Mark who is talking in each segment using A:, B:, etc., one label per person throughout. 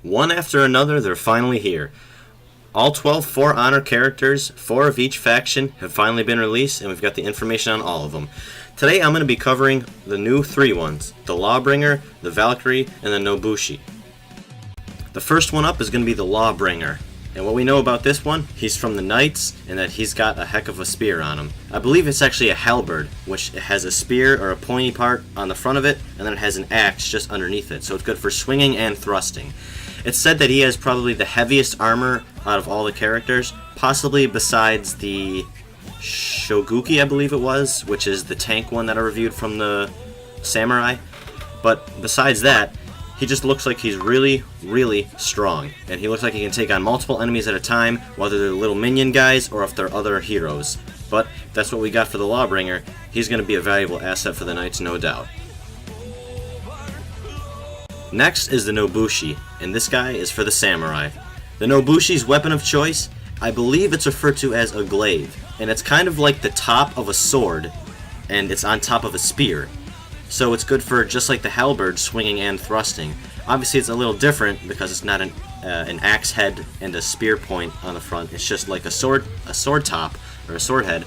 A: One after another, they're finally here. All 12 For Honor characters, 4 of each faction, have finally been released, and we've got the information on all of them. Today I'm going to be covering the new 3 ones, the Lawbringer, the Valkyrie, and the Nobushi. The first one up is going to be the Lawbringer. And what we know about this one, he's from the Knights, and that he's got a heck of a spear on him. I believe it's actually a halberd, which has a spear or a pointy part on the front of it, and then it has an axe just underneath it, so it's good for swinging and thrusting. It's said that he has probably the heaviest armor out of all the characters, possibly besides the Shoguki, I believe it was, which is the tank one that I reviewed from the Samurai. But besides that, he just looks like he's really, really strong. And he looks like he can take on multiple enemies at a time, whether they're little minion guys or if they're other heroes. But that's what we got for the Lawbringer. He's going to be a valuable asset for the Knights, no doubt. Next is the Nobushi, and this guy is for the Samurai. The Nobushi's weapon of choice, I believe it's referred to as a glaive, and it's kind of like the top of a sword, and it's on top of a spear. So it's good for just like the halberd, swinging and thrusting. Obviously it's a little different because it's not an axe head and a spear point on the front. It's just like a sword top or a sword head,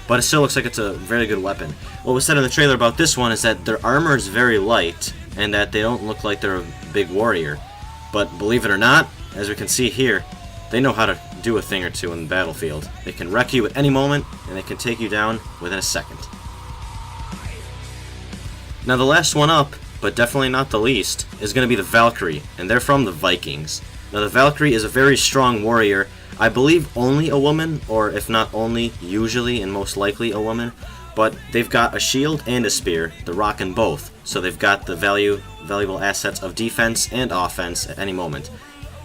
A: but it still looks like it's a very good weapon. What was said in the trailer about this one is that their armor is very light and that they don't look like they're a big warrior. But believe it or not, as we can see here, they know how to do a thing or two in the battlefield. They can wreck you at any moment and they can take you down within a second. Now the last one up, but definitely not the least, is going to be the Valkyrie, and they're from the Vikings. Now the Valkyrie is a very strong warrior, I believe only a woman, or if not only, usually and most likely a woman, but they've got a shield and a spear, they're rocking both, so they've got the valuable assets of defense and offense at any moment.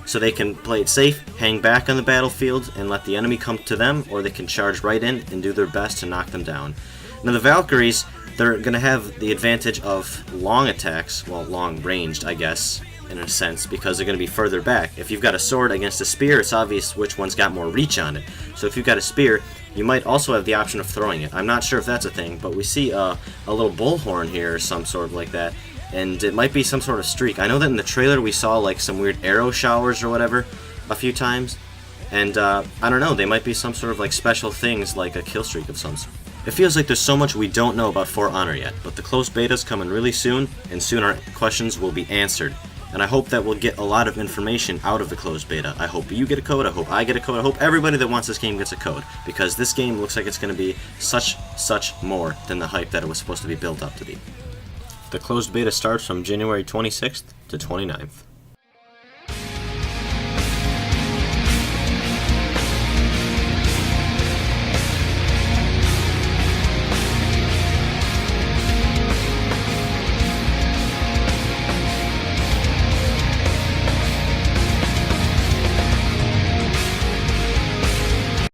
A: So they can play it safe, hang back on the battlefield, and let the enemy come to them, or they can charge right in and do their best to knock them down. Now the Valkyries, they're going to have the advantage of long attacks, well, long ranged, I guess, in a sense, because they're going to be further back. If you've got a sword against a spear, it's obvious which one's got more reach on it. So if you've got a spear, you might also have the option of throwing it. I'm not sure if that's a thing, but we see a little bullhorn here or some sort of like that, and it might be some sort of streak. I know that in the trailer we saw like some weird arrow showers or whatever a few times, and I don't know, they might be some sort of like special things like a kill streak of some sort. It feels like there's so much we don't know about For Honor yet, but the closed beta's coming really soon, and soon our questions will be answered. And I hope that we'll get a lot of information out of the closed beta. I hope you get a code, I hope I get a code, I hope everybody that wants this game gets a code, because this game looks like it's going to be such more than the hype that it was supposed to be built up to be. The closed beta starts from January 26th to 29th.